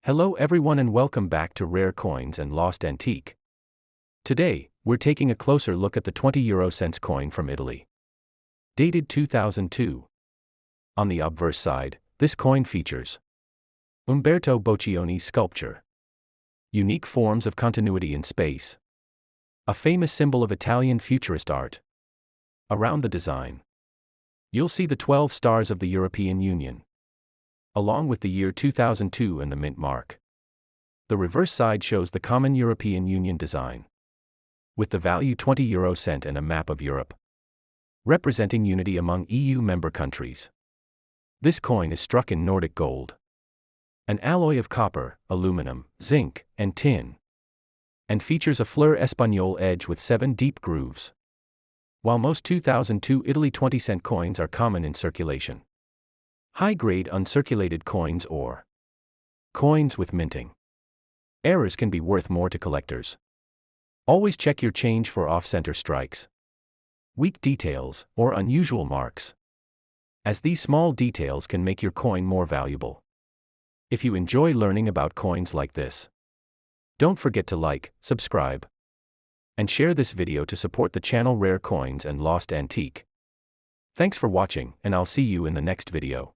Hello everyone and welcome back to Rare Coins and Lost Antique. Today, we're taking a closer look at the 20 euro cents coin from Italy. Dated 2002. On the obverse side, this coin features Umberto Boccioni's sculpture. Unique forms of continuity in space. A famous symbol of Italian Futurist art. Around the design, you'll see the 12 stars of the European Union, along with the year 2002 and the mint mark. The reverse side shows the common European Union design, with the value 20 euro cent and a map of Europe, representing unity among EU member countries. This coin is struck in Nordic gold, an alloy of copper, aluminum, zinc, and tin, and features a fleur espagnole edge with 7 deep grooves. While most 2002 Italy 20-cent coins are common in circulation, high-grade uncirculated coins or coins with minting errors can be worth more to collectors. Always check your change for off-center strikes, weak details, or unusual marks, as these small details can make your coin more valuable. If you enjoy learning about coins like this, don't forget to like, subscribe, and share this video to support the channel Rare Coins and Lost Antique. Thanks for watching, and I'll see you in the next video.